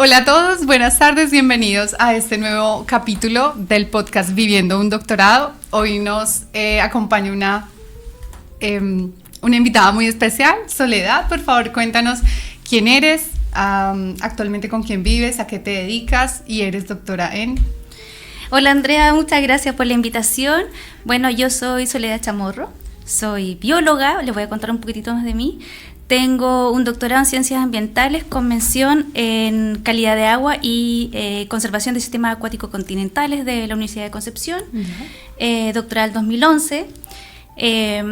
Hola a todos, buenas tardes, bienvenidos a este nuevo capítulo del podcast Viviendo un Doctorado. Hoy nos acompaña una invitada muy especial, Soledad. Por favor, cuéntanos quién eres, actualmente con quién vives, a qué te dedicas y eres doctora en... Hola Andrea, muchas gracias por la invitación. Bueno, yo soy Soledad Chamorro, soy bióloga, les voy a contar un poquitito más de mí. Tengo un doctorado en Ciencias Ambientales con mención en calidad de agua y conservación de sistemas acuáticos continentales de la Universidad de Concepción, doctoral 2011.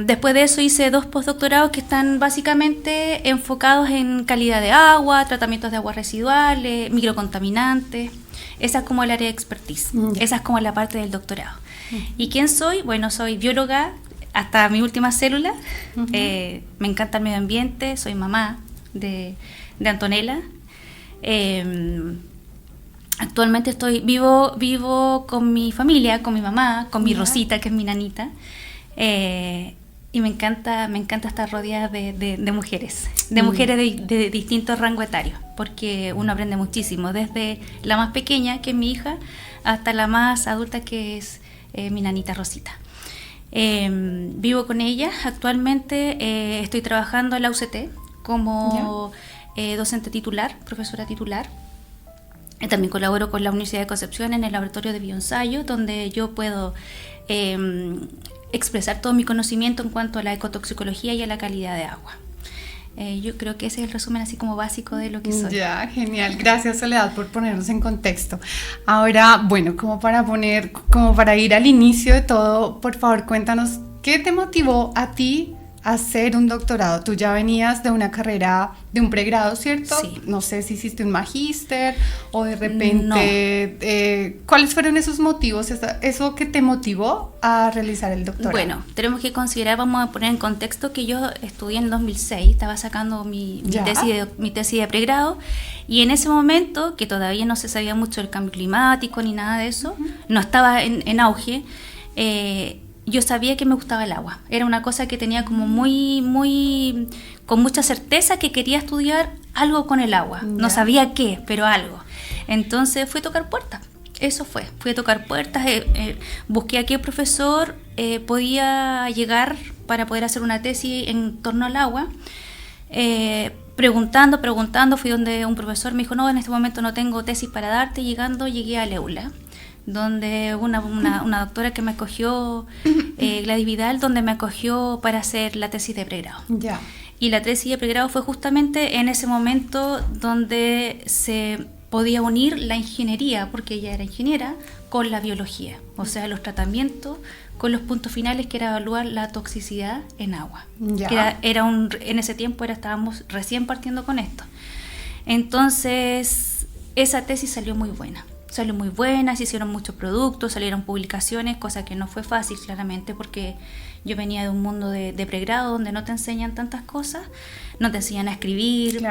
Después de eso hice 2 postdoctorados que están básicamente enfocados en calidad de agua, tratamientos de aguas residuales, microcontaminantes. Esa es como el área de expertise, esa es como la parte del doctorado. ¿Y quién soy? Bueno, soy bióloga hasta mi última célula. Me encanta el medio ambiente, soy mamá de Antonella. Actualmente vivo con mi familia, con mi mamá, con mi Rosita, que es mi nanita. Y me encanta estar rodeada de mujeres, mujeres de distintos rangos etarios, porque uno aprende muchísimo, desde la más pequeña, que es mi hija, hasta la más adulta, que es mi nanita Rosita. Vivo con ella. Actualmente estoy trabajando en la UCT como docente titular, profesora titular. También colaboro con la Universidad de Concepción en el laboratorio de bioensayo, donde yo puedo expresar todo mi conocimiento en cuanto a la ecotoxicología y a la calidad de agua. Yo creo que ese es el resumen así como básico de lo que soy. Ya, genial. Gracias, Soledad, por ponernos en contexto. Ahora, bueno, como para ir al inicio de todo, por favor, cuéntanos, ¿qué te motivó a ti a hacer un doctorado? Tú ya venías de una carrera, de un pregrado, ¿cierto? Sí. No sé si hiciste un magíster o de repente... No. ¿Cuáles fueron esos motivos, eso que te motivó a realizar el doctorado? Bueno, tenemos que considerar, vamos a poner en contexto que yo estudié en 2006, estaba sacando mi tesis de pregrado, y en ese momento, que todavía no se sabía mucho del cambio climático ni nada de eso, no estaba en auge, yo sabía que me gustaba el agua. Era una cosa que tenía como con mucha certeza que quería estudiar algo con el agua. No sabía qué, pero algo. Entonces fui a tocar puertas. Eso fue. Fui a tocar puertas, busqué a qué profesor podía llegar para poder hacer una tesis en torno al agua. Preguntando, fui donde un profesor me dijo, no, en este momento no tengo tesis para darte. Llegué a EULA, donde una doctora que me acogió, Gladys Vidal, donde me acogió para hacer la tesis de pregrado. Y la tesis de pregrado fue justamente en ese momento donde se podía unir la ingeniería, porque ella era ingeniera, con la biología, o sea, los tratamientos con los puntos finales, que era evaluar la toxicidad en agua. En ese tiempo estábamos recién partiendo con esto. Entonces, esa tesis salió muy buena, se hicieron muchos productos, salieron publicaciones, cosa que no fue fácil claramente, porque yo venía de un mundo de pregrado donde no te enseñan tantas cosas, no te enseñan a escribir,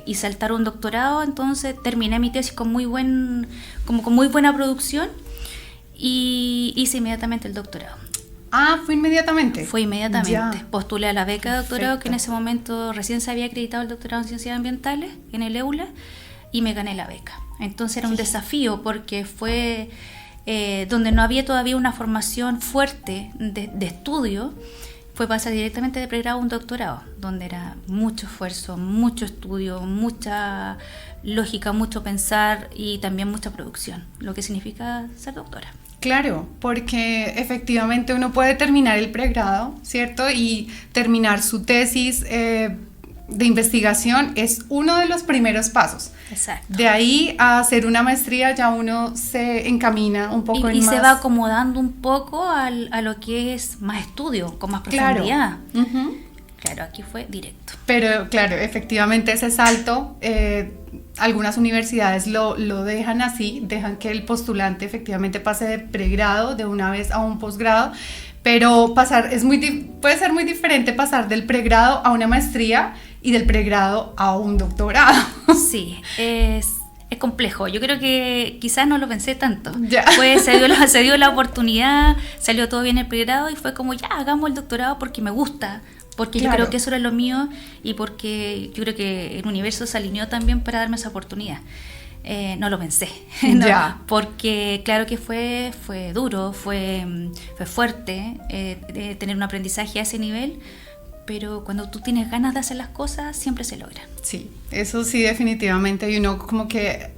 y saltar un doctorado. Entonces terminé mi tesis con muy buena producción y hice inmediatamente el doctorado. ¿Fue inmediatamente? Fue inmediatamente. Postulé a la beca de doctorado. Perfecto. Que en ese momento recién se había acreditado el doctorado en Ciencias Ambientales en el EULA, y me gané la beca. Entonces era un desafío, porque fue donde no había todavía una formación fuerte de estudio, fue pasar directamente de pregrado a un doctorado, donde era mucho esfuerzo, mucho estudio, mucha lógica, mucho pensar y también mucha producción, lo que significa ser doctora. Claro, porque efectivamente uno puede terminar el pregrado, ¿cierto? Y terminar su tesis de investigación es uno de los primeros pasos. Exacto. De ahí a hacer una maestría ya uno se encamina un poco y se va acomodando un poco a lo que es más estudio, con más profundidad. Claro, aquí fue directo. Pero claro, efectivamente ese salto, algunas universidades lo dejan así, dejan que el postulante efectivamente pase de pregrado de una vez a un posgrado, pero puede ser muy diferente pasar del pregrado a una maestría y del pregrado a un doctorado. Sí, es complejo. Yo creo que quizás no lo pensé tanto. Pues se dio la oportunidad, salió todo bien el pregrado y fue como, hagamos el doctorado porque me gusta, porque Claro. yo creo que eso era lo mío y porque yo creo que el universo se alineó también para darme esa oportunidad. No lo pensé, no, Ya. porque claro que fue duro, fue fuerte tener un aprendizaje a ese nivel, pero cuando tú tienes ganas de hacer las cosas, siempre se logra. Sí, eso sí, definitivamente. Y uno como que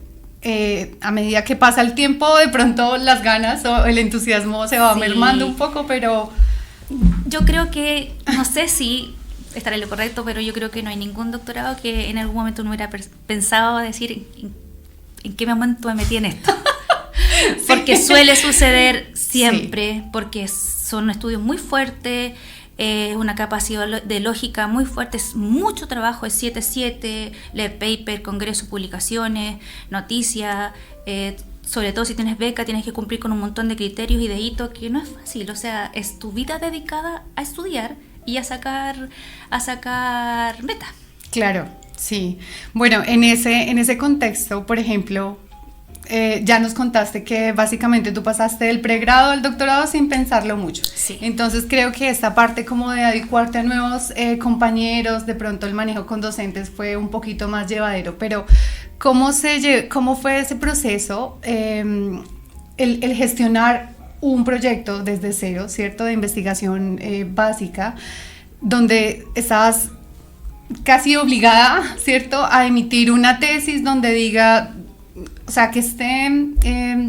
a medida que pasa el tiempo, de pronto las ganas o el entusiasmo se va Sí. mermando un poco, pero Yo creo que, no sé si estaré en lo correcto, pero yo creo que no hay ningún doctorado que en algún momento no hubiera pensado decir en qué momento me metí en esto. Porque suele suceder siempre, porque son estudios muy fuertes, una capacidad de lógica muy fuerte, es mucho trabajo, es 7/7, leer paper, congreso, publicaciones, noticias, sobre todo si tienes beca, tienes que cumplir con un montón de criterios y de hitos que no es fácil, o sea, es tu vida dedicada a estudiar y a sacar metas. claro, sí. Bueno, en ese contexto, por ejemplo, ya nos contaste que básicamente tú pasaste del pregrado al doctorado sin pensarlo mucho. Sí. Entonces creo que esta parte como de adecuarte a nuevos compañeros, de pronto el manejo con docentes fue un poquito más llevadero, pero ¿cómo fue ese proceso, el gestionar un proyecto desde cero, ¿cierto? De investigación básica, donde estabas casi obligada, ¿cierto?, a emitir una tesis donde diga, o sea, que esté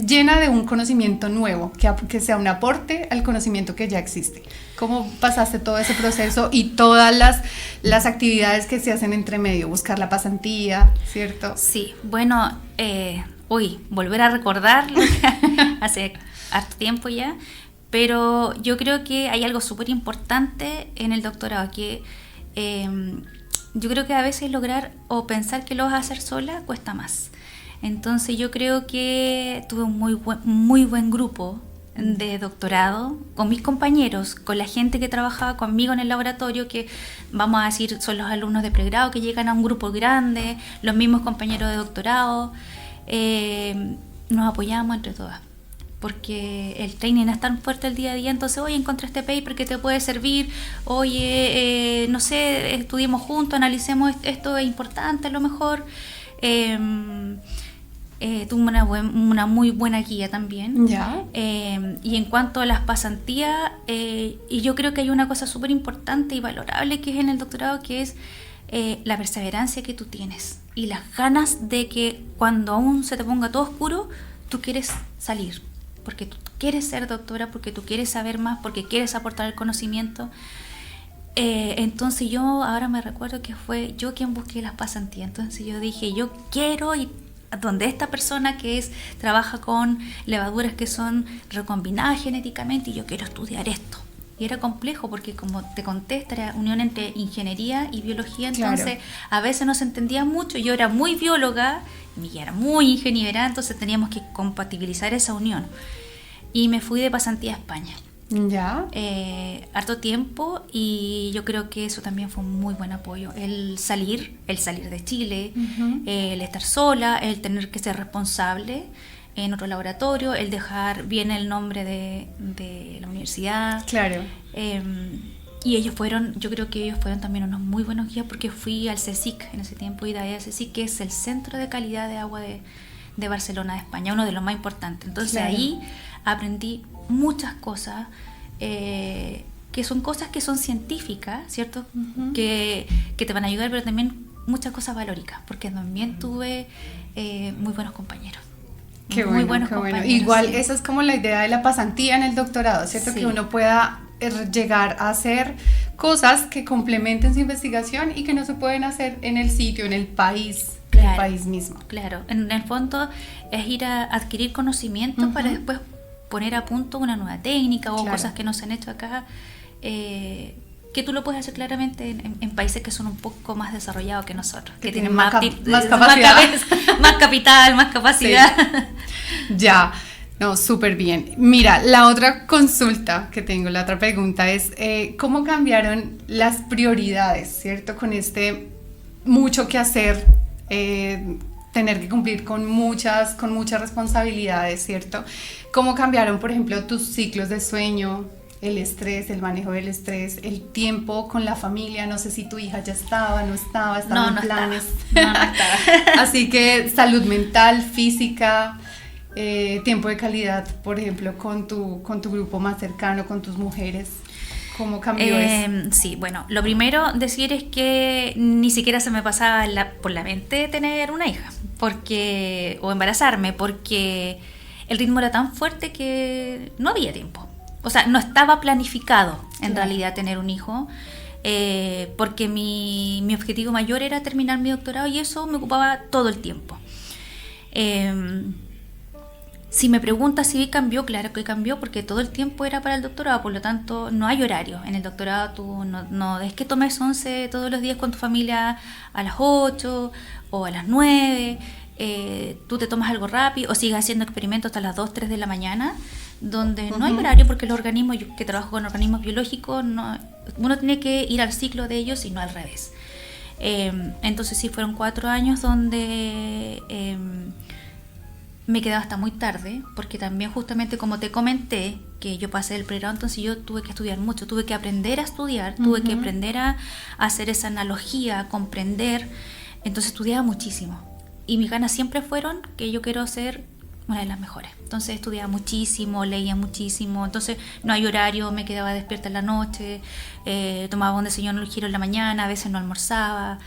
llena de un conocimiento nuevo, que sea un aporte al conocimiento que ya existe. ¿Cómo pasaste todo ese proceso y todas las actividades que se hacen entre medio? Buscar la pasantía, ¿cierto? Sí, bueno, volver a recordar lo que hace harto tiempo ya, pero yo creo que hay algo súper importante en el doctorado, que yo creo que a veces lograr o pensar que lo vas a hacer sola cuesta más. Entonces yo creo que tuve un muy buen grupo de doctorado con mis compañeros, con la gente que trabajaba conmigo en el laboratorio, que vamos a decir son los alumnos de pregrado que llegan a un grupo grande, los mismos compañeros de doctorado, nos apoyamos entre todas, porque el training es tan fuerte el día a día. Entonces, oye, encontré este paper que te puede servir, oye, no sé, estudiemos juntos, analicemos esto, es importante a lo mejor. Tuve una muy buena guía también. Ya. Y en cuanto a las pasantías, y yo creo que hay una cosa súper importante y valorable que es en el doctorado, que es la perseverancia que tú tienes y las ganas de que cuando aún se te ponga todo oscuro, tú quieres salir, porque tú quieres ser doctora, porque tú quieres saber más, porque quieres aportar el conocimiento. Entonces yo ahora me recuerdo que fue yo quien busqué las pasantías. Entonces yo dije, yo quiero ir donde esta persona trabaja con levaduras que son recombinadas genéticamente, y yo quiero estudiar esto. Y era complejo porque, como te conté, esta era unión entre ingeniería y biología, entonces Claro. a veces no se entendía mucho. Yo era muy bióloga, Miguel era muy ingeniera, entonces teníamos que compatibilizar esa unión. Y me fui de pasantía a España. Ya. Harto tiempo, y yo creo que eso también fue un muy buen apoyo, el salir de Chile, Uh-huh. el estar sola, el tener que ser responsable en otro laboratorio, el dejar bien el nombre de la universidad. Claro. Y yo creo que ellos fueron también unos muy buenos guías, porque fui al CSIC en ese tiempo, y de ahí al CSIC, que es el Centro de Calidad de Agua de Barcelona, de España, uno de los más importantes. Entonces Claro. ahí aprendí muchas cosas, que son cosas que son científicas, ¿cierto? Uh-huh. que te van a ayudar, pero también muchas cosas valóricas, porque también tuve muy buenos compañeros. Qué Muy bueno, buenos qué bueno. compañeros, Igual sí. esa es como la idea de la pasantía en el doctorado, ¿cierto? Sí. Que uno pueda llegar a hacer cosas que complementen su investigación y que no se pueden hacer en el sitio, en el país, Claro. el país mismo. Claro, en el fondo es ir a adquirir conocimientos, Uh-huh. para después poner a punto una nueva técnica o Claro. cosas que no se han hecho acá, que tú lo puedes hacer claramente en países que son un poco más desarrollados que nosotros, que tienen más capacidad. más capital, más capacidad. Ya, no, súper bien. Mira, la otra consulta que tengo, la otra pregunta es, ¿cómo cambiaron las prioridades, cierto? Con mucho que hacer, tener que cumplir con muchas responsabilidades, ¿cierto? ¿Cómo cambiaron, por ejemplo, tus ciclos de sueño? el estrés, el manejo del estrés, el tiempo con la familia. No sé si tu hija ya estaba en planes. No estaba. Así que salud mental, física, tiempo de calidad, por ejemplo, con tu grupo más cercano, con tus mujeres. ¿Cómo cambió eso? Sí, bueno, lo primero decir es que ni siquiera se me pasaba por la mente tener una hija, o embarazarme, porque el ritmo era tan fuerte que no había tiempo. O sea, no estaba planificado en realidad tener un hijo, porque mi objetivo mayor era terminar mi doctorado y eso me ocupaba todo el tiempo. Si me preguntas si cambió, claro que cambió, porque todo el tiempo era para el doctorado, por lo tanto no hay horario. En el doctorado tú no es que tomes 11 todos los días con tu familia a las 8 o a las 9, tú te tomas algo rápido o sigues haciendo experimentos hasta las 2, 3 de la mañana, donde no hay horario, porque los organismos, yo que trabajo con organismos biológicos, uno tiene que ir al ciclo de ellos y no al revés. Entonces sí, fueron 4 años donde me quedaba hasta muy tarde, porque también justamente como te comenté que yo pasé el pregrado, entonces yo tuve que estudiar mucho, tuve que aprender a estudiar, tuve que aprender a hacer esa analogía, a comprender, entonces estudiaba muchísimo y mis ganas siempre fueron que yo quiero ser una de las mejores, entonces estudiaba muchísimo, leía muchísimo, entonces no hay horario, me quedaba despierta en la noche, tomaba un desayuno ligero en la mañana, a veces no almorzaba.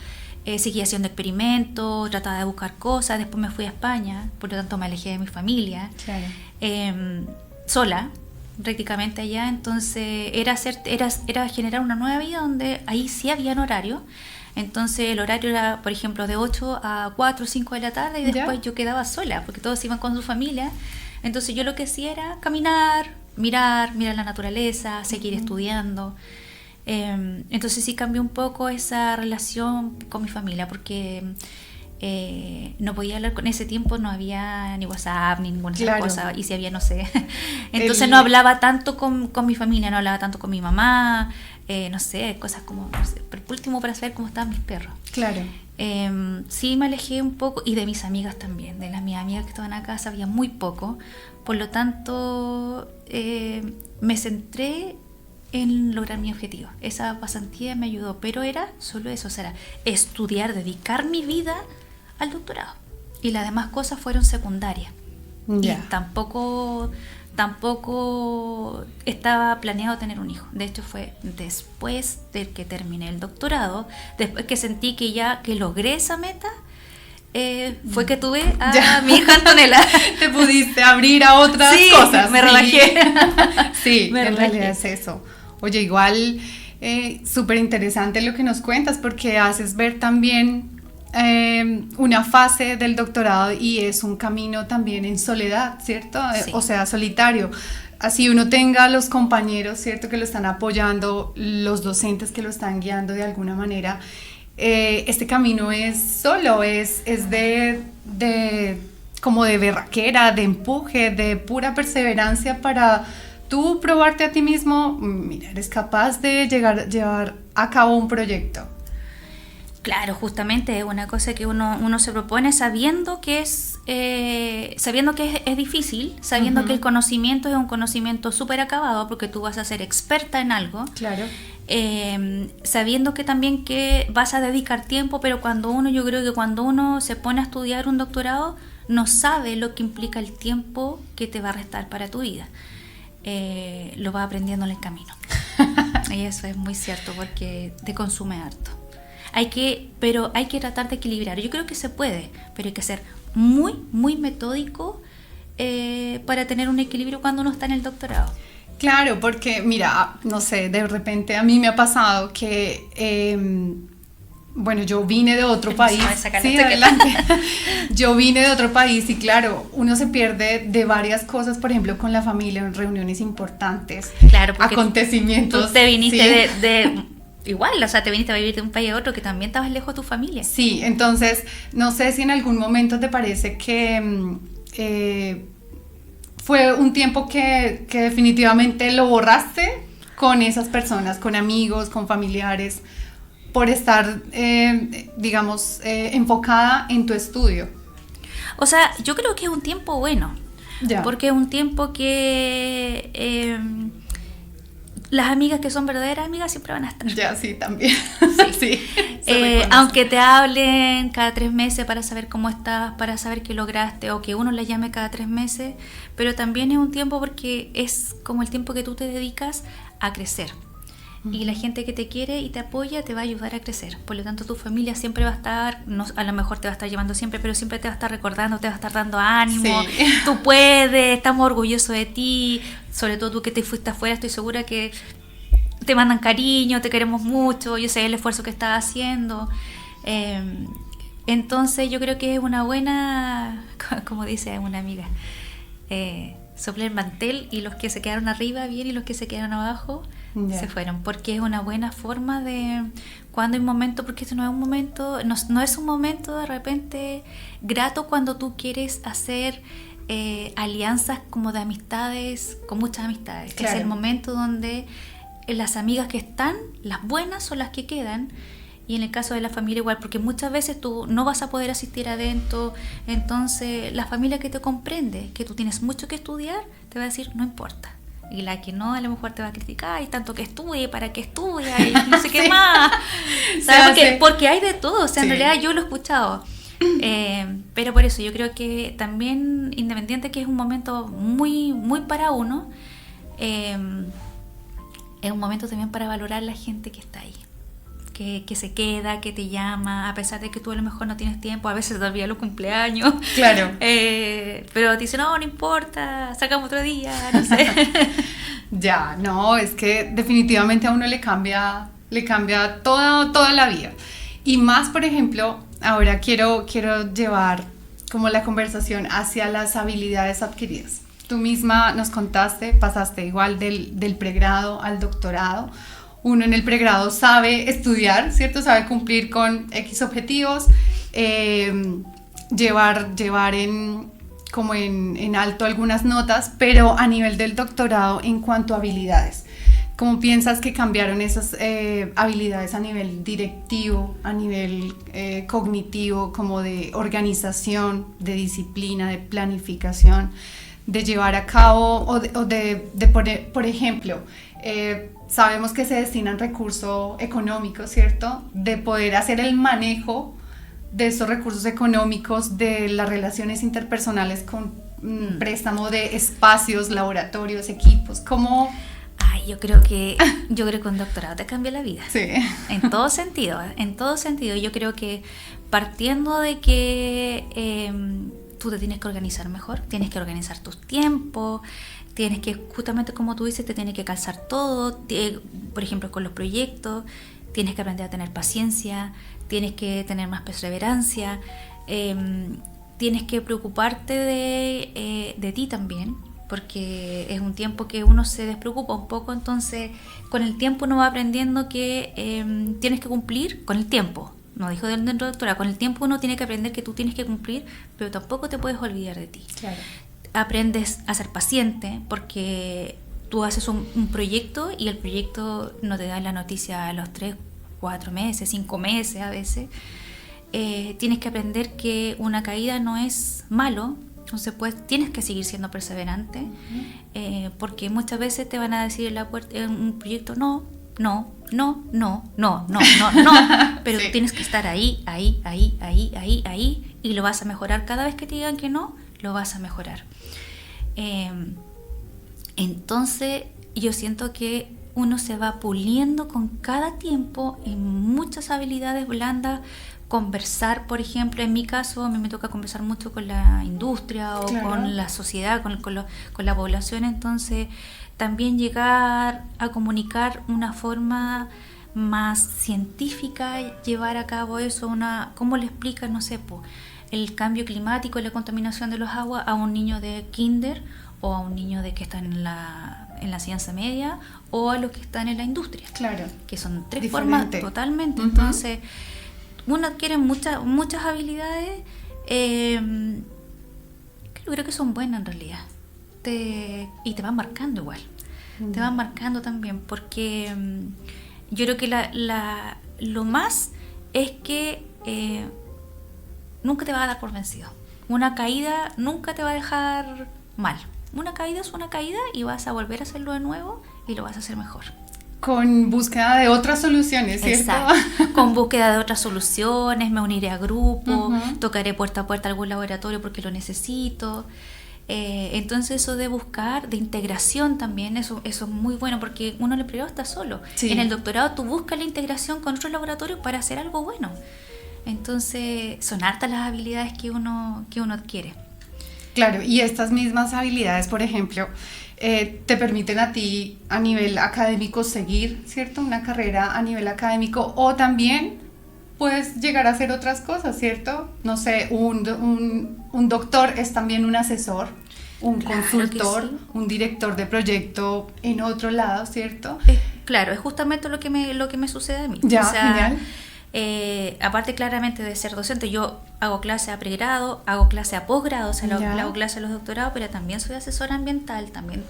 Seguí haciendo experimentos, trataba de buscar cosas, después me fui a España, por lo tanto me alejé de mi familia, Claro. Sola, prácticamente allá, entonces era generar una nueva vida donde ahí sí había un horario, entonces el horario era, por ejemplo, de 8 a 4 o 5 de la tarde y después yo quedaba sola, porque todos iban con su familia, entonces yo lo que hacía era caminar, mirar la naturaleza, seguir estudiando. Entonces sí cambió un poco esa relación con mi familia, porque no podía hablar en ese tiempo, no había ni WhatsApp ni ninguna Claro. cosa, y si había, no sé. Entonces no hablaba tanto con mi familia, no hablaba tanto con mi mamá, no sé, cosas como, no sé, por último, para saber cómo estaban mis perros. Claro. Sí me alejé un poco, y de mis amigas también, de mis amigas que estaban acá sabía muy poco, por lo tanto me centré en lograr mi objetivo. Esa pasantía me ayudó, pero era solo eso, o sea, era estudiar, dedicar mi vida al doctorado, y las demás cosas fueron secundarias. Y tampoco estaba planeado tener un hijo. De hecho fue después de que terminé el doctorado, después que sentí que logré esa meta, fue que tuve a mi hija Antonella. Te pudiste abrir a otras cosas. Me relajé. Sí, en realidad es eso. Oye, igual súper interesante lo que nos cuentas, porque haces ver también una fase del doctorado, y es un camino también en soledad, ¿cierto? Sí. O sea, solitario. Así uno tenga los compañeros, ¿cierto?, que lo están apoyando, los docentes que lo están guiando de alguna manera. Este camino es solo, es como de berraquera, de empuje, de pura perseverancia para tú probarte a ti mismo. Mira, eres capaz de llevar a cabo un proyecto. Claro, justamente es una cosa que uno se propone sabiendo que es difícil, sabiendo que el conocimiento es un conocimiento súper acabado, porque tú vas a ser experta en algo. Claro. Sabiendo que también que vas a dedicar tiempo, pero yo creo que cuando uno se pone a estudiar un doctorado, no sabe lo que implica el tiempo que te va a restar para tu vida. Lo vas aprendiendo en el camino. Y eso es muy cierto, porque te consume harto. Pero hay que tratar de equilibrar. Yo creo que se puede, pero hay que ser muy, muy metódico para tener un equilibrio cuando uno está en el doctorado. Claro, porque mira, no sé, de repente a mí me ha pasado que, bueno, yo vine de otro país. Sí, adelante. Yo vine de otro país y claro, uno se pierde de varias cosas, por ejemplo, con la familia, en reuniones importantes, claro, acontecimientos. Tú te viniste ¿sí? de igual, o sea, te viniste a vivir de un país a otro que también estabas lejos de tu familia. Sí, entonces, no sé si en algún momento te parece que fue un tiempo que definitivamente lo borraste con esas personas, con amigos, con familiares, por estar, digamos, enfocada en tu estudio. O sea, yo creo que es un tiempo bueno, Ya. porque es un tiempo que las amigas que son verdaderas amigas siempre van a estar. Ya, sí, también. Sí. Aunque te hablen cada 3 meses para saber cómo estás, para saber qué lograste, o que uno la llame cada 3 meses, pero también es un tiempo porque es como el tiempo que tú te dedicas a crecer. Y la gente que te quiere y te apoya te va a ayudar a crecer. Por lo tanto, tu familia siempre va a estar, no, a lo mejor te va a estar llevando siempre, pero siempre te va a estar recordando, te va a estar dando ánimo. Sí. Tú puedes, estamos orgullosos de ti. Sobre todo tú que te fuiste afuera, estoy segura que te mandan cariño, te queremos mucho. Yo sé el esfuerzo que estás haciendo. Entonces yo creo que es una buena, como dice una amiga, soplar el mantel, y los que se quedaron arriba bien y los que se quedaron abajo se fueron, porque es una buena forma de cuando hay un momento, porque esto no es un momento, no es un momento de repente grato cuando tú quieres hacer alianzas como de amistades, con muchas amistades. Claro. Es el momento donde las amigas que están, las buenas son las que quedan. Y en el caso de la familia igual, porque muchas veces tú no vas a poder asistir a eventos, entonces la familia que te comprende, que tú tienes mucho que estudiar, te va a decir, no importa. Y la que no, a lo mejor te va a criticar, y tanto que estudie, para que estudie, y no sé qué sí. Más. ¿Sabes? Porque hay de todo, o sea, en realidad yo lo he escuchado. Pero por eso yo creo que también, independiente que es un momento muy, muy para uno, es un momento también para valorar la gente que está ahí. Que se queda, que te llama, a pesar de que tú a lo mejor no tienes tiempo, a veces te olvida los cumpleaños. Claro. Pero te dicen, no importa, sacamos otro día, no sé. Ya, no, es que definitivamente a uno le cambia toda la vida. Y más, por ejemplo, ahora quiero llevar como la conversación hacia las habilidades adquiridas. Tú misma nos contaste, pasaste igual del pregrado al doctorado. Uno en el pregrado sabe estudiar, ¿cierto? Sabe cumplir con X objetivos, llevar en alto algunas notas, pero a nivel del doctorado, en cuanto a habilidades, ¿cómo piensas que cambiaron esas habilidades a nivel directivo, a nivel cognitivo, como de organización, de disciplina, de planificación, de llevar a cabo o de poner, por ejemplo, sabemos que se destinan recursos económicos, ¿cierto? De poder hacer el manejo de esos recursos económicos, de las relaciones interpersonales con préstamo de espacios, laboratorios, equipos, ¿cómo? Ay, yo creo que un doctorado te cambia la vida. Sí. En todo sentido. Yo creo que partiendo de que tú te tienes que organizar mejor, tienes que organizar tus tiempos, tienes que, justamente como tú dices, te tiene que calzar todo, por ejemplo, con los proyectos, tienes que aprender a tener paciencia, tienes que tener más perseverancia, tienes que preocuparte de ti también, porque es un tiempo que uno se despreocupa un poco, entonces con el tiempo uno va aprendiendo que tienes que cumplir con el tiempo. No dijo dentro de la doctora, con el tiempo uno tiene que aprender que tú tienes que cumplir, pero tampoco te puedes olvidar de ti. Claro. Aprendes a ser paciente, porque tú haces un proyecto y el proyecto no te da la noticia a los 3, 4 meses, 5 meses a veces. Tienes que aprender que una caída no es malo, entonces pues tienes que seguir siendo perseverante, porque muchas veces te van a decir en un proyecto no, pero sí. Tú tienes que estar ahí, y lo vas a mejorar. Cada vez que te digan que no, lo vas a mejorar. Entonces yo siento que uno se va puliendo con cada tiempo en muchas habilidades blandas. Conversar, por ejemplo, en mi caso a mí me toca conversar mucho con la industria o claro. Con la sociedad, con la población, entonces también llegar a comunicar una forma más científica, llevar a cabo eso, ¿cómo le explicas, no sé, el cambio climático y la contaminación de los aguas a un niño de kinder o a un niño que está en la ciencia media o a los que están en la industria? Claro. Que son 3 diferente. Formas totalmente. Uh-huh. Entonces, uno adquiere muchas habilidades que yo creo que son buenas en realidad. Y te van marcando igual. Uh-huh. Te van marcando también, porque yo creo que lo más es que nunca te va a dar por vencido. Una caída nunca te va a dejar mal. Una caída es una caída y vas a volver a hacerlo de nuevo y lo vas a hacer mejor. Con búsqueda de otras soluciones, ¿cierto? Exacto. Con búsqueda de otras soluciones, me uniré a grupos, tocaré puerta a puerta algún laboratorio porque lo necesito. Entonces eso de buscar, de integración también, eso es muy bueno porque uno en el pregrado está solo. Sí. En el doctorado tú buscas la integración con otros laboratorios para hacer algo bueno. Entonces son hartas las habilidades que uno adquiere. Claro, y estas mismas habilidades, por ejemplo, te permiten a ti a nivel académico seguir, ¿cierto? Una carrera a nivel académico, o también puedes llegar a hacer otras cosas, ¿cierto? No sé, un doctor es también un asesor, un consultor, sí, un director de proyecto en otro lado, ¿cierto? Claro, es justamente lo que me sucede a mí. Ya, o sea, genial. Aparte claramente de ser docente, yo hago clase a pregrado, hago clase a posgrado, o sea, hago clase a los doctorados, pero también soy asesora ambiental, también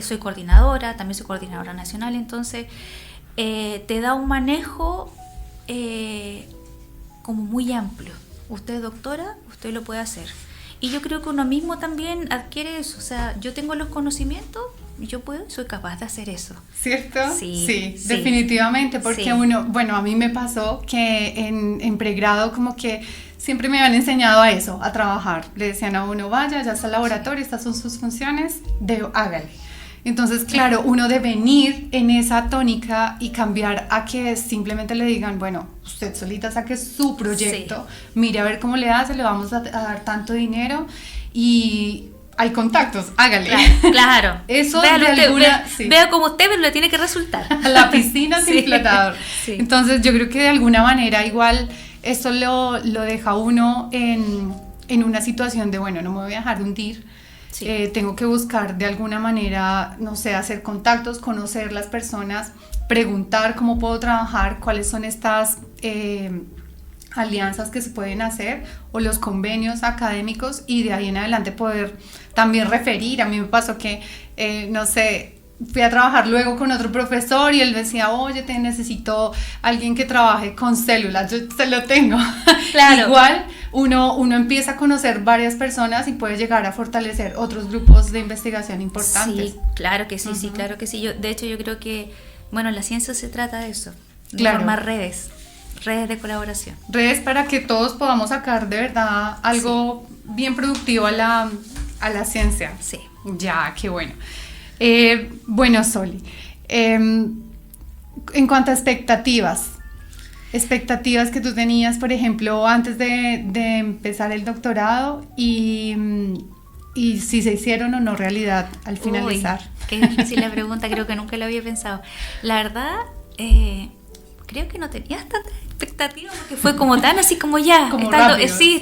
soy coordinadora, también soy coordinadora nacional, entonces te da un manejo como muy amplio. Usted es doctora, usted lo puede hacer. Y yo creo que uno mismo también adquiere eso, o sea, yo tengo los conocimientos, yo soy capaz de hacer eso. ¿Cierto? Sí, definitivamente, porque sí. A mí me pasó que en pregrado como que siempre me habían enseñado a eso, a trabajar. Le decían a uno, vaya, ya está el laboratorio, estas son sus funciones, hágale. Entonces, claro, uno debe venir en esa tónica y cambiar a que simplemente le digan, bueno, usted solita saque su proyecto, mire a ver cómo le hace, le vamos a dar tanto dinero y hay contactos, hágale. Claro. Eso Véalo de usted, alguna... vea como usted, pero le tiene que resultar. A la piscina sin flotador. Sí. Entonces, yo creo que de alguna manera igual esto lo deja uno en una situación de, bueno, no me voy a dejar hundir. Sí. Tengo que buscar de alguna manera, no sé, hacer contactos, conocer las personas, preguntar cómo puedo trabajar, cuáles son estas alianzas que se pueden hacer o los convenios académicos, y de ahí en adelante poder también referir. A mí me pasó que, no sé, fui a trabajar luego con otro profesor y él decía, oye, necesito alguien que trabaje con células, yo se lo tengo. Claro. Igual uno empieza a conocer varias personas y puede llegar a fortalecer otros grupos de investigación importantes. Sí, claro que sí, sí, claro que sí. De hecho, yo creo que, bueno, la ciencia se trata de eso, de formar redes de colaboración. Redes para que todos podamos sacar de verdad algo bien productivo a la ciencia. Sí. Ya, qué bueno. Bueno, Soli, en cuanto a expectativas que tú tenías, por ejemplo, antes de empezar el doctorado y si se hicieron o no realidad al finalizar. Uy, qué difícil la pregunta, creo que nunca lo había pensado. La verdad, creo que no tenía tantas expectativas porque fue como tan así como ya. Como rápido, sí.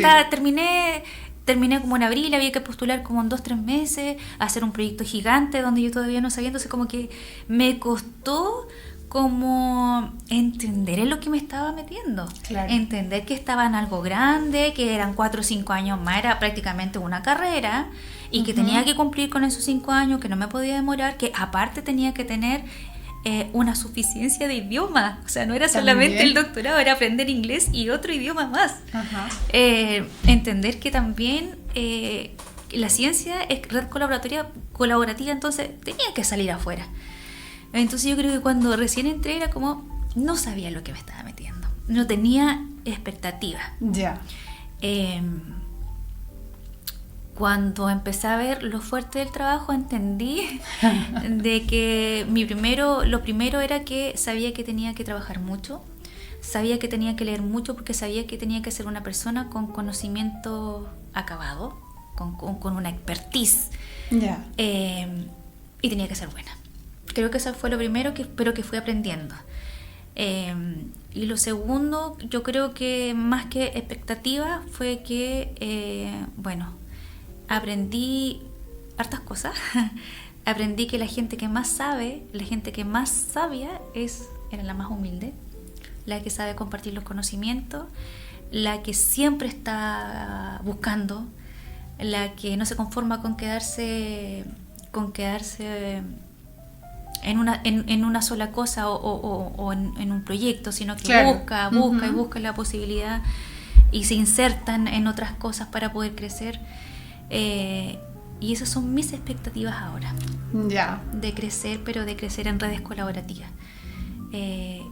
Terminé como en abril, había que postular como en 2-3 meses, hacer un proyecto gigante donde yo todavía no sabía, entonces como que me costó como entender en lo que me estaba metiendo. Claro. Entender que estaba en algo grande, que eran 4 o 5 años más, era prácticamente una carrera, y que tenía que cumplir con esos 5 años, que no me podía demorar, que aparte tenía que tener una suficiencia de idioma, o sea, no era solamente el doctorado, era aprender inglés y otro idioma más. Entender que también la ciencia es red colaborativa, entonces tenía que salir afuera. Entonces yo creo que cuando recién entré era como, no sabía lo que me estaba metiendo, no tenía expectativa. Ya. Cuando empecé a ver lo fuerte del trabajo, entendí de que lo primero era que sabía que tenía que trabajar mucho, sabía que tenía que leer mucho, porque sabía que tenía que ser una persona con conocimiento acabado, con una expertise. Yeah. Y tenía que ser buena. Creo que eso fue lo primero pero que fui aprendiendo. Y lo segundo, yo creo que más que expectativa fue que, aprendí hartas cosas. Aprendí que la gente que más sabe, la gente que más sabia era la más humilde, la que sabe compartir los conocimientos, la que siempre está buscando, la que no se conforma con quedarse en una sola cosa o en un proyecto, sino que busca y busca la posibilidad y se insertan en otras cosas para poder crecer. Y esas son mis expectativas ahora. Ya. de crecer, pero de crecer en redes colaborativas.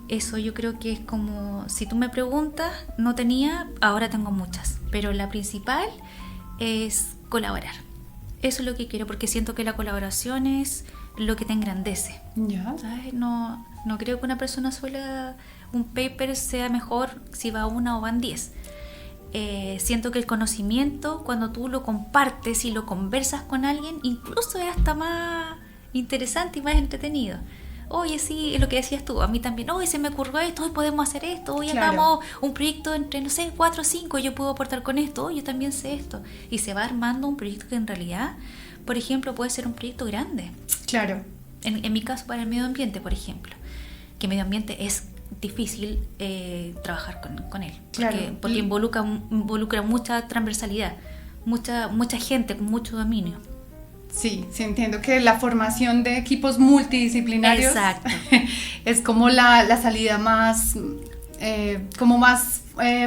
Eso yo creo que es como, si tú me preguntas, no tenía, ahora tengo muchas, pero la principal es colaborar. Eso es lo que quiero, porque siento que la colaboración es lo que te engrandece. Ya. ¿Sabes? No creo que una persona sola, un paper sea mejor si va una o van 10. Siento que el conocimiento, cuando tú lo compartes y lo conversas con alguien, incluso es hasta más interesante y más entretenido. Oye, sí, lo que decías tú, a mí también, oye, se me ocurrió esto, hoy podemos hacer esto, hoy Claro. hagamos un proyecto entre, no sé, 4 o 5, yo puedo aportar con esto, yo también sé esto. Y se va armando un proyecto que en realidad, por ejemplo, puede ser un proyecto grande. Claro. En mi caso, para el medio ambiente, por ejemplo, que medio ambiente es difícil trabajar con él, Claro. porque involucra mucha transversalidad, mucha gente con mucho dominio. Sí, sí, entiendo que la formación de equipos multidisciplinarios Exacto. es como la salida más, como más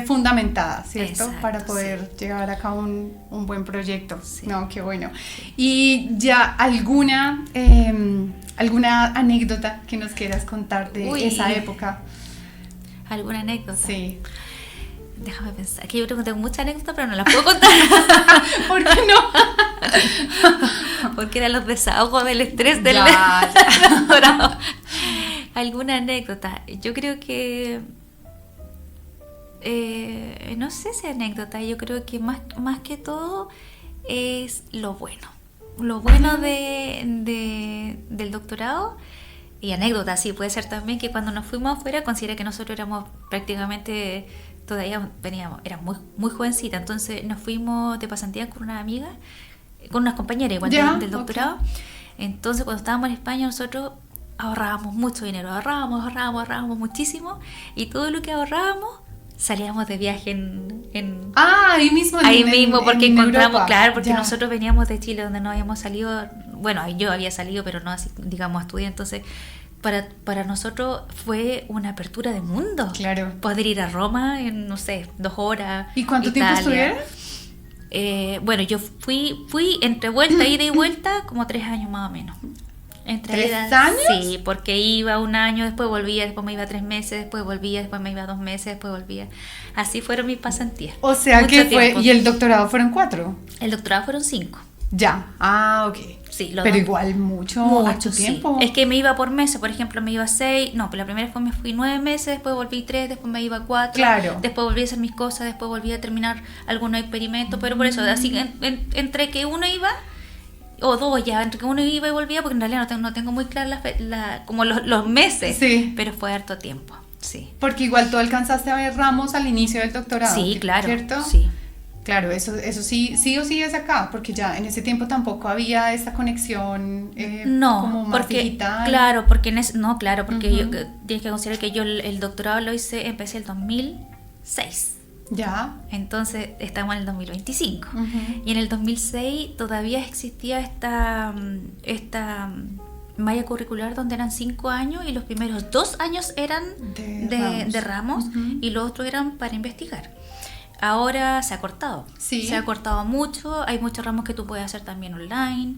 fundamentada, ¿cierto? Exacto, Para poder llevar a cabo un buen proyecto. Sí. No, qué bueno. Y ya, ¿alguna anécdota que nos quieras contar de Uy. esa época? ¿Alguna anécdota? Sí. Déjame pensar, que yo creo que tengo muchas anécdotas, pero no las puedo contar. ¿Por qué no? Porque eran los desahogos del estrés del Ya. doctorado. ¿Alguna anécdota? Yo creo que no sé si anécdota, yo creo que más que todo es lo bueno. Lo bueno del doctorado. Y anécdota, sí, puede ser también que cuando nos fuimos afuera, considera que nosotros éramos prácticamente, todavía éramos muy, muy jovencitas, entonces nos fuimos de pasantía con una amiga, con unas compañeras igual Ya, del doctorado. ok. Entonces cuando estábamos en España nosotros ahorrábamos mucho dinero, ahorrábamos muchísimo, y todo lo que ahorrábamos salíamos de viaje en Ahí mismo. ahí mismo, porque en encontramos, Europa. claro, porque Ya. nosotros veníamos de Chile donde no habíamos salido, bueno, yo había salido, pero no así, digamos, a estudiar, entonces para nosotros fue una apertura de mundo. Claro. Poder ir a Roma en, no sé, 2 horas. ¿Y cuánto tiempo Italia. estuvieron? Bueno, yo fui entre vuelta, ida y vuelta, como 3 años más o menos. Entre 3 idas, años? Sí, porque iba 1 año, después volvía, después me iba 3 meses, después volvía, después me iba 2 meses, después volvía. Así fueron mis pasantías. O sea Mucho que fue, tiempo. y el doctorado fueron 4. El doctorado fueron 5. Ya, ok. Sí, Pero igual mucho harto sí. tiempo. Es que me iba por meses, por ejemplo, me iba 6, no, pero la primera vez me fui 9 meses, después volví 3, después me iba 4, Claro. después volví a hacer mis cosas, después volví a terminar algunos experimentos, pero por eso, así entre que uno iba, o 2 ya, entre que uno iba y volvía, porque en realidad no tengo muy claro como los meses, Sí. pero fue harto tiempo, sí. Porque igual tú alcanzaste a ver ramos al inicio del doctorado. Sí, claro, ¿cierto? sí. Claro, eso sí o sí es acá, porque ya en ese tiempo tampoco había esta conexión No, como más porque digital. claro, porque porque Ujú. tienes que considerar que yo el doctorado lo empecé el 2006. Ya. Entonces estamos en el 2025. Ujú. Y en el 2006 todavía existía esta malla curricular donde eran 5 años y los primeros 2 años eran de ramos Ujú. y los otros eran para investigar. Ahora se ha cortado. Sí. Se ha cortado mucho. Hay muchos ramos que tú puedes hacer también online.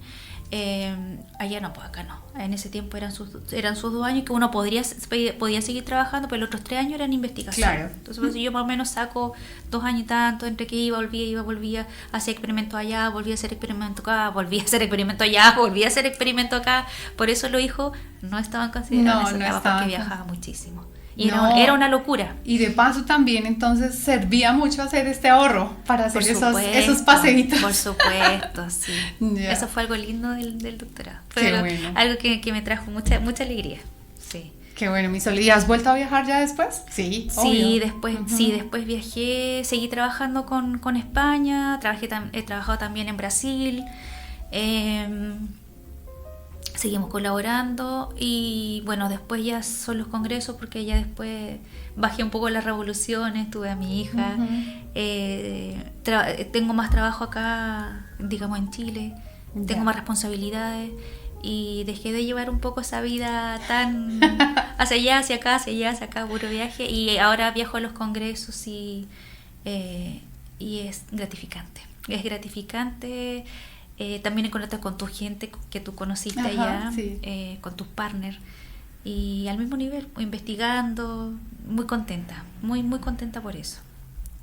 Allá no, pues acá no. En ese tiempo eran sus 2 años que uno podía seguir trabajando, pero los otros 3 años eran investigación. Claro. Entonces pues, yo más o menos saco 2 años y tanto, entre que volvía, hacía experimentos allá, volvía a hacer experimento acá, volvía a hacer experimento allá, volvía a hacer experimento acá. Por eso los hijos no estaban considerados en esa etapa estaban porque viajaba muchísimo. Y No. era una locura. Y de paso también entonces servía mucho hacer este ahorro para hacer esos paseitos. Por supuesto, sí. Ya. Eso fue algo lindo del doctorado. Qué Fue bueno. algo que me trajo mucha alegría. Sí. Qué bueno, mi Sol. ¿Y has vuelto a viajar ya después? Sí, obvio. Después viajé, seguí trabajando con España, he trabajado también en Brasil. Seguimos colaborando y bueno, después ya son los congresos porque ya después bajé un poco las revoluciones, tuve a mi hija, tengo más trabajo acá, digamos en Chile, tengo más responsabilidades y dejé de llevar un poco esa vida tan hacia allá, hacia acá, puro viaje y ahora viajo a los congresos y es gratificante. Es gratificante también en contacto con tu gente que tú conociste Ajá, allá, sí. con tus partners, y al mismo nivel, investigando, muy contenta, muy, muy contenta por eso.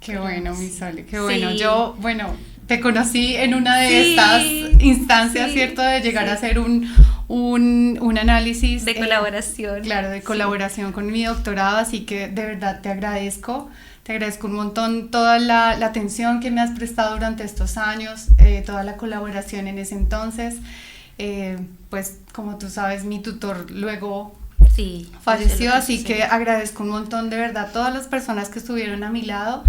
Qué Pero, bueno, mi sí. Sole, qué bueno. Sí. Yo, bueno, te conocí en una de Sí, estas instancias, sí, ¿cierto? De llegar sí. a hacer un análisis. De colaboración. Claro, de colaboración con mi doctorado, así que de verdad te agradezco. Te agradezco un montón toda la atención que me has prestado durante estos años, toda la colaboración en ese entonces. Pues como tú sabes, mi tutor luego Sí, falleció, yo sé así lo que sé. agradezco un montón de verdad todas las personas que estuvieron a mi lado,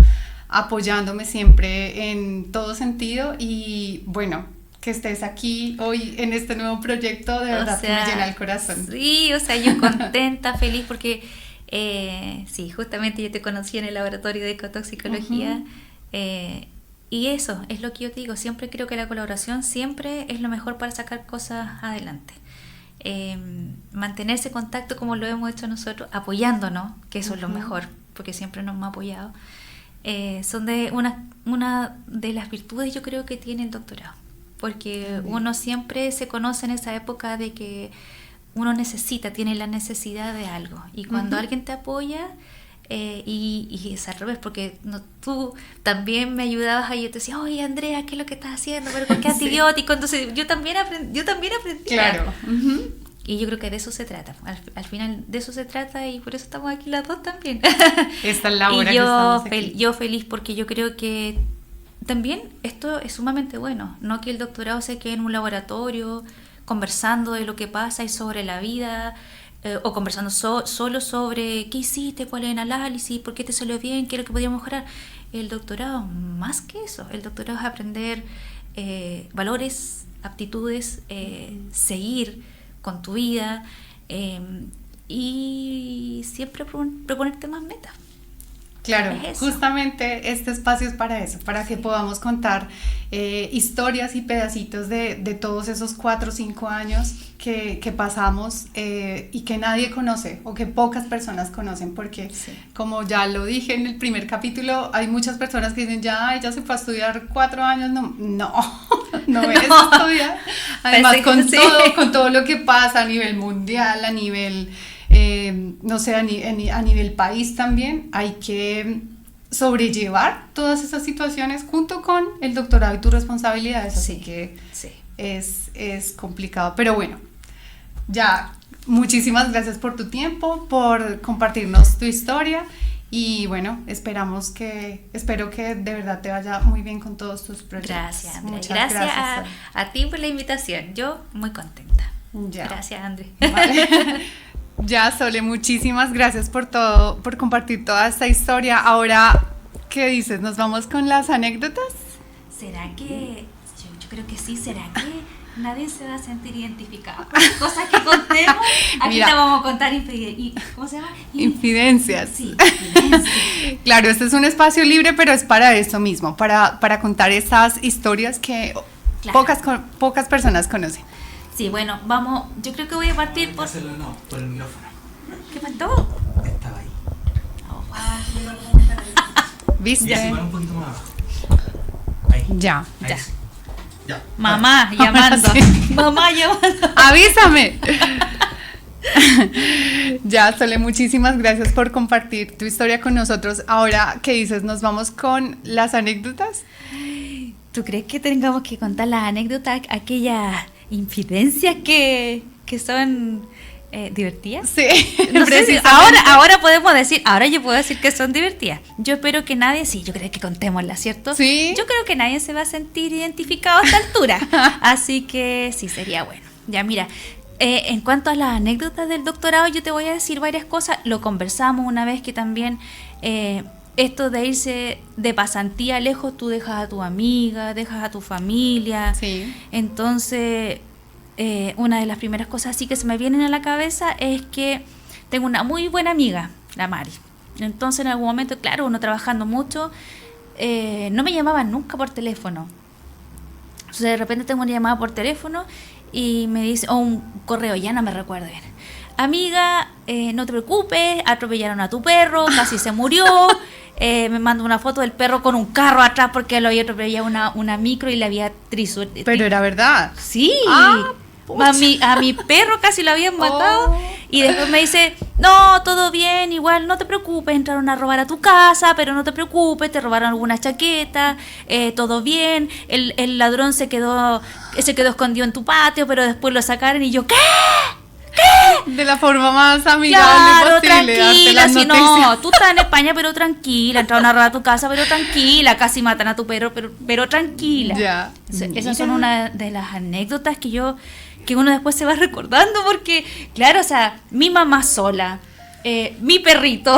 apoyándome siempre en todo sentido y bueno, que estés aquí hoy en este nuevo proyecto, de verdad O que me sea, llena el corazón. sí, o sea, yo contenta, feliz porque sí, justamente yo te conocí en el laboratorio de ecotoxicología. Y eso es lo que yo te digo, siempre creo que la colaboración siempre es lo mejor para sacar cosas adelante. Mantenerse en contacto como lo hemos hecho nosotros, apoyándonos, que eso es lo mejor, porque siempre nos hemos apoyado. Son de una de las virtudes yo creo que tiene el doctorado, porque uno siempre se conoce en esa época de que uno tiene la necesidad de algo, y cuando alguien te apoya, y es al revés, porque tú también me ayudabas ahí, yo te decía, oye Andrea, ¿qué es lo que estás haciendo? ¿Pero con qué antibiótico? Entonces yo también aprendí. Claro. Y yo creo que de eso se trata, al final de eso se trata, y por eso estamos aquí las dos también. Esta es la hora Y que estamos aquí. yo feliz, porque yo creo que también esto es sumamente bueno, no que el doctorado se quede en un laboratorio conversando de lo que pasa y sobre la vida, o conversando solo sobre qué hiciste, cuál es el análisis, por qué te salió bien, qué es lo que podíamos mejorar. El doctorado, más que eso, el doctorado es aprender valores, aptitudes, seguir con tu vida, y siempre proponerte más metas. Claro, Es eso. justamente este espacio es para eso, para que podamos contar historias y pedacitos de todos esos 4 o 5 años que pasamos, y que nadie conoce o que pocas personas conocen, porque Sí. como ya lo dije en el primer capítulo, hay muchas personas que dicen, ya, ella se fue a estudiar 4 años, no es estudiar, además Parece que sí. con todo lo que pasa a nivel mundial, a nivel... no sé, a nivel país también, hay que sobrellevar todas esas situaciones junto con el doctorado y tus responsabilidades, así Sí, que sí. es complicado, pero bueno, ya, muchísimas gracias por tu tiempo, por compartirnos tu historia, y bueno, espero que de verdad te vaya muy bien con todos tus proyectos. Gracias, André. Muchas Gracias gracias. a ti por la invitación. Yo muy contenta. Ya. Gracias, André. Vale. Ya, Sole, muchísimas gracias por todo, por compartir toda esta historia. Ahora, ¿qué dices? ¿Nos vamos con las anécdotas? ¿Será que, yo creo que sí, será que nadie se va a sentir identificado con las cosas que contemos? Aquí Mira. te vamos a contar, ¿cómo se llama? Infidencias. Sí, infidencias. Claro, este es un espacio libre, pero es para eso mismo, para contar estas historias que Claro. pocas personas conocen. Sí, bueno, vamos, yo creo que voy a partir por... Hacerlo no, por el micrófono. ¿Qué faltó? Estaba ahí. ¿Viste? Y así, un poquito más abajo. Ahí. Ya. Ahí Ya. sí. Ya. Mamá llamando. Sí. Mamá llamando. ¡Avísame! Ya, Sole, muchísimas gracias por compartir tu historia con nosotros. Ahora, ¿qué dices? ¿Nos vamos con las anécdotas? ¿Tú crees que tengamos que contar las anécdotas, aquellas infidencias que son divertidas? Sí, No sé si precisamente. ahora podemos decir, ahora yo puedo decir que son divertidas. Yo espero que nadie, sí, yo creo que contémoslas, ¿cierto? Sí. Yo creo que nadie se va a sentir identificado a esta altura. Así que sí, sería bueno. Ya, mira, en cuanto a las anécdotas del doctorado, yo te voy a decir varias cosas. Lo conversamos una vez que también... esto de irse de pasantía lejos, tú dejas a tu amiga, dejas a tu familia. Sí. Entonces, una de las primeras cosas así que se me vienen a la cabeza es que tengo una muy buena amiga, la Mari. Entonces, en algún momento, claro, uno trabajando mucho, no me llamaban nunca por teléfono. Entonces, de repente tengo una llamada por teléfono y me dice, o un correo, ya no me recuerdo bien. Amiga, no te preocupes, atropellaron a tu perro, casi se murió, me mandó una foto del perro con un carro atrás porque lo había atropellado una micro y le había trisuelto. Pero era verdad. Sí. Pucha. A mi perro casi lo habían matado. Oh. Y después me dice, no, todo bien, igual no te preocupes, entraron a robar a tu casa, pero no te preocupes, te robaron alguna chaqueta, todo bien, el ladrón se quedó escondido en tu patio, pero después lo sacaron. Y yo, ¿qué? De la forma más amigable Claro, posible. tranquila, darte si las noticias. no, tú estás en España, pero tranquila, entraron a robar a tu casa, pero tranquila, casi matan a tu perro, pero tranquila. Ya. Esas son una de las anécdotas que uno después se va recordando, porque, claro, o sea, mi mamá sola, mi perrito,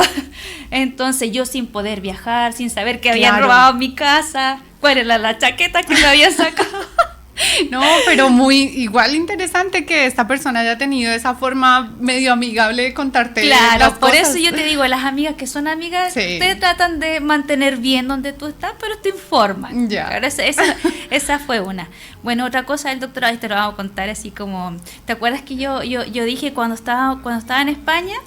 entonces yo sin poder viajar, sin saber que habían Claro. robado mi casa, cuál era la chaqueta que me habían sacado. No, pero muy igual interesante que esta persona haya tenido esa forma medio amigable de contarte Claro, las por cosas. eso yo te digo, las amigas que son amigas Sí. te tratan de mantener bien donde tú estás, pero te informan. Ya. Claro, esa fue una. Bueno, otra cosa del doctorado, te lo vamos a contar así como, ¿te acuerdas que yo dije cuando estaba en España?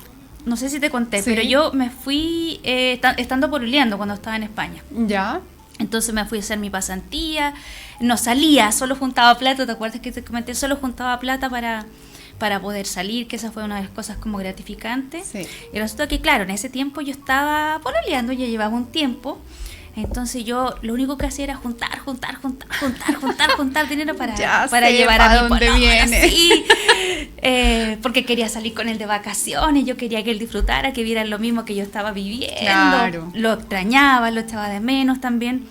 No sé si te conté, Sí. pero yo me fui estando poluleando cuando estaba en España. Ya. Entonces me fui a hacer mi pasantía, no salía, solo juntaba plata, ¿te acuerdas que te comenté? Solo juntaba plata para poder salir, que esa fue una de las cosas como gratificantes. Sí. Y resulta que, claro, en ese tiempo yo estaba pololeando, ya llevaba un tiempo, entonces yo lo único que hacía era juntar dinero Ya para sé llevar pa' a mi dónde pololo, viene. sí. Porque quería salir con él de vacaciones, yo quería que él disfrutara, que viera lo mismo que yo estaba viviendo. Claro. Lo extrañaba, lo echaba de menos también.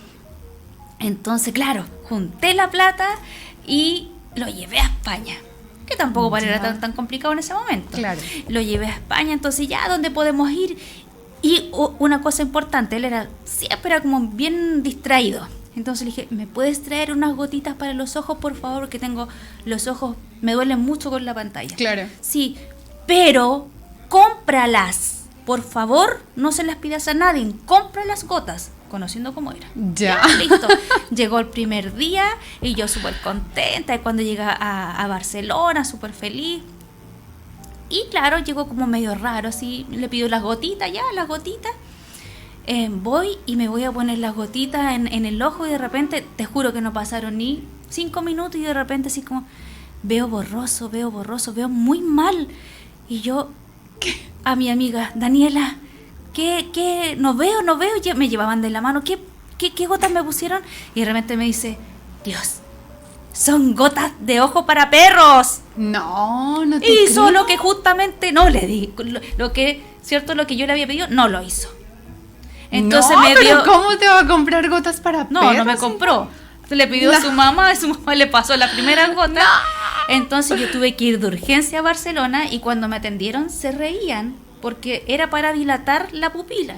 Entonces, claro, junté la plata y lo llevé a España, que tampoco Ya. era tan complicado en ese momento. Claro. Lo llevé a España, entonces ya, ¿dónde podemos ir? Y una cosa importante, él siempre era como bien distraído. Entonces le dije, ¿me puedes traer unas gotitas para los ojos, por favor? Porque tengo los ojos, me duelen mucho con la pantalla. Claro. Sí, pero cómpralas. Por favor, no se las pidas a nadie. Compra las gotas, conociendo cómo era. Ya. Listo. Llegó el primer día y yo súper contenta. Y cuando llegué a Barcelona, súper feliz. Y claro, llegó como medio raro, así. Le pido las gotitas, las gotitas. Voy y me voy a poner las gotitas en el ojo y de repente, te juro que no pasaron ni 5 minutos y de repente así como, veo borroso, veo muy mal. Y yo, a mi amiga, Daniela, ¿qué? No veo, ya me llevaban de la mano, ¿qué gotas me pusieron? Y de repente me dice, Dios, son gotas de ojo para perros. No te Y creo. solo que justamente no le di, lo que yo le había pedido, no lo hizo. Entonces no, me pero dio... ¿cómo te va a comprar gotas para No, perros? no me compró. Le pidió a su mamá le pasó la primera gota. Entonces yo tuve que ir de urgencia a Barcelona y cuando me atendieron se reían porque era para dilatar la pupila.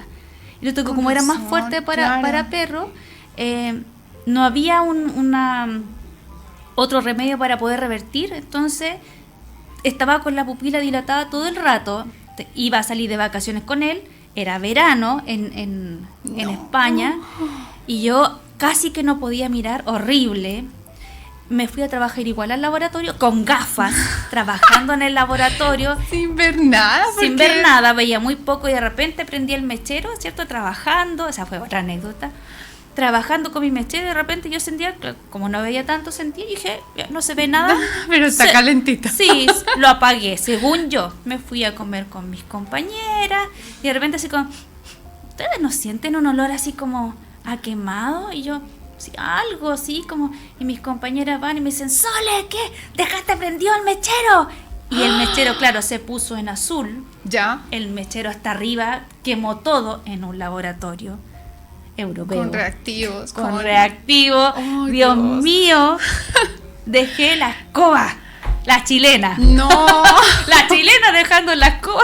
Y luego, Con como era más razón, fuerte claro. para perro, no había otro remedio para poder revertir. Entonces estaba con la pupila dilatada todo el rato. Iba a salir de vacaciones con él. Era verano en España y yo casi que no podía mirar, horrible. Me fui a trabajar igual al laboratorio con gafas, trabajando en el laboratorio, Sin ver nada. sin porque- ver nada, veía muy poco y de repente prendí el mechero, ¿cierto? Trabajando, esa fue otra anécdota. Trabajando con mi mechero y de repente yo sentía, como no veía tanto, sentía y dije, ya, no se ve nada. Pero está calentita. Sí, lo apagué, según yo. Me fui a comer con mis compañeras y de repente así como, ¿ustedes no sienten un olor así como a quemado? Y yo, sí, algo así como, y mis compañeras van y me dicen, Sole, ¿qué? ¿Dejaste prendido el mechero? Y el mechero, claro, se puso en azul. Ya. El mechero hasta arriba quemó todo en un laboratorio europeo. Con reactivos. Con reactivo. Ay, Dios Dios. mío. Dejé la escoba. La chilena. No. La chilena dejando la escoba.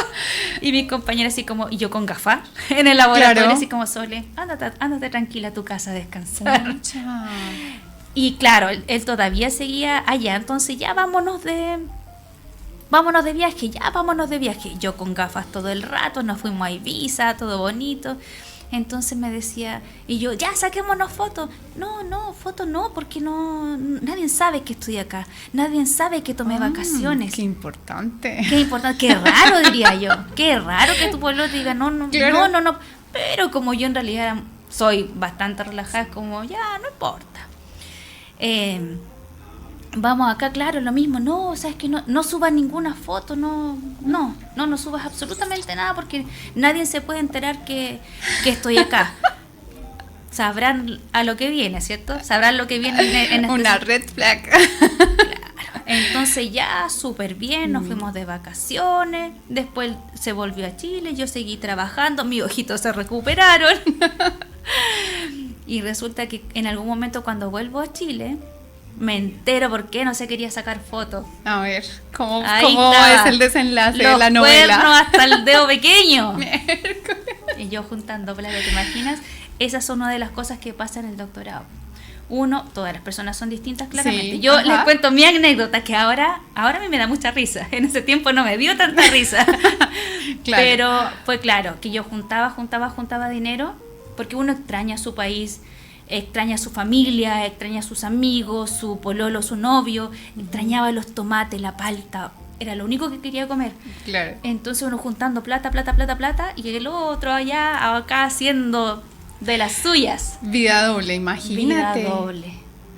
Y mi compañera así como, y yo con gafas en el laboratorio, Claro. así como, Sole, ándate tranquila a tu casa a descansar. Pucha. Y claro, él todavía seguía allá, entonces ya vámonos de viaje. Yo con gafas todo el rato, nos fuimos a Ibiza, todo bonito. Entonces me decía, y yo, ya saquémonos fotos. No, fotos no, porque nadie sabe que estoy acá. Nadie sabe que tomé vacaciones. Qué importante. Qué importante, qué raro diría yo. Qué raro que tu pueblo te diga, no, Claro. no. Pero como yo en realidad soy bastante relajada, es como, ya, no importa. Vamos acá, claro, lo mismo, no, o sea, es que no subas ninguna foto, no subas absolutamente nada porque nadie se puede enterar que estoy acá. Sabrán a lo que viene, ¿cierto? Sabrán lo que viene en una red flag. Claro. Entonces ya súper bien, nos fuimos de vacaciones, después se volvió a Chile, yo seguí trabajando, mis ojitos se recuperaron. Y resulta que en algún momento cuando vuelvo a Chile, me entero por qué no se quería sacar fotos. A ver, ¿cómo está. es el desenlace de Los la novela? cuernos hasta el dedo pequeño. Y yo juntando plata, ¿te imaginas? Esas son una de las cosas que pasa en el doctorado. Uno, todas las personas son distintas, claramente. Sí, yo ajá. les cuento mi anécdota, que ahora a mí me da mucha risa. En ese tiempo no me dio tanta risa. Claro. Pero fue claro que yo juntaba dinero, porque uno extraña su país, extraña a su familia, extraña a sus amigos, su pololo, su novio, extrañaba los tomates, la palta, era lo único que quería comer. Claro. Entonces uno juntando plata, y el otro allá, acá haciendo de las suyas. Vida doble, imagínate. Vida doble.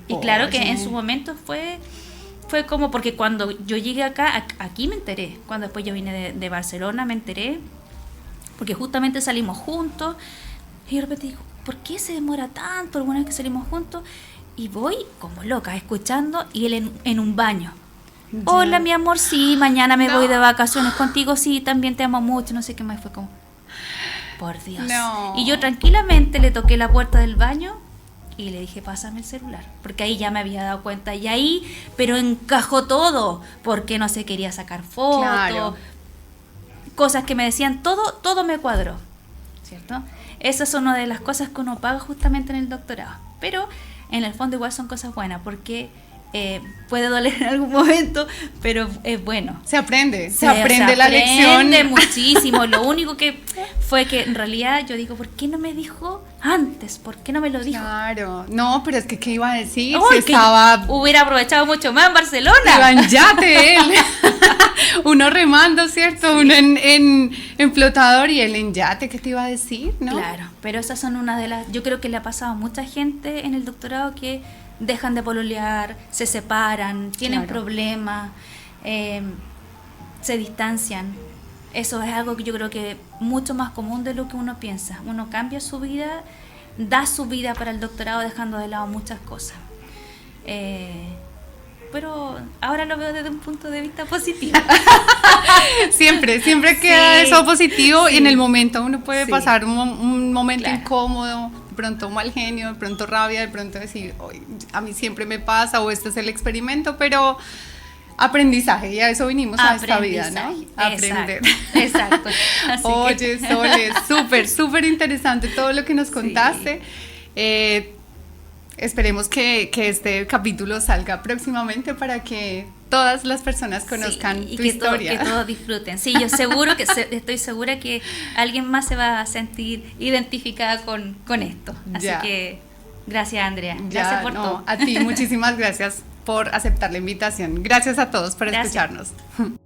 Y claro que Oye. en su momento fue como, porque cuando yo llegué acá, aquí me enteré, cuando después yo vine de Barcelona me enteré, porque justamente salimos juntos, y de repente digo, ¿por qué se demora tanto alguna vez que salimos juntos? Y voy como loca, escuchando, y él en un baño. Ya. Hola, mi amor, sí, mañana me No. voy de vacaciones contigo, sí, también te amo mucho, no sé qué más, fue como, por Dios. No. Y yo tranquilamente le toqué la puerta del baño y le dije, pásame el celular, porque ahí ya me había dado cuenta, y ahí, pero encajó todo, porque no se quería sacar fotos, Claro. cosas que me decían, todo me cuadró, ¿cierto? Esas son una de las cosas que uno paga justamente en el doctorado, pero en el fondo igual son cosas buenas, porque puede doler en algún momento, pero es bueno. Se aprende la lección. Se aprende muchísimo. Lo único que fue que en realidad yo digo, ¿por qué no me dijo antes? ¿Por qué no me lo dijo? Claro. No, pero es que ¿qué iba a decir? Ay, Si que estaba... hubiera aprovechado mucho más en Barcelona. Iba en yate él. Uno remando, ¿cierto? Uno en flotador y él en yate. ¿Qué te iba a decir? ¿No? Claro, pero esas son una de las... Yo creo que le ha pasado a mucha gente en el doctorado que dejan de pololear, se separan, tienen Claro. problemas, se distancian. Eso es algo que yo creo que mucho más común de lo que uno piensa. Uno cambia su vida, da su vida para el doctorado dejando de lado muchas cosas. Pero ahora lo veo desde un punto de vista positivo. Siempre queda Sí, eso positivo y sí. en el momento uno puede Sí. pasar un momento Claro. incómodo, de pronto mal genio, de pronto rabia, de pronto decir, "Ay, a mí siempre me pasa o este es el experimento", pero aprendizaje, y a eso vinimos a esta vida, ¿no? Aprendizaje. Aprender. Exacto. Así que- Oye, Sole, súper interesante todo lo que nos contaste. Esperemos que este capítulo salga próximamente para que todas las personas conozcan Sí, y tu que historia. que todos disfruten. Sí, yo seguro que estoy segura que alguien más se va a sentir identificada con esto. Así Ya. que gracias, Andrea. Ya, Gracias por no, todo. a ti muchísimas gracias por aceptar la invitación. Gracias a todos por Gracias. escucharnos.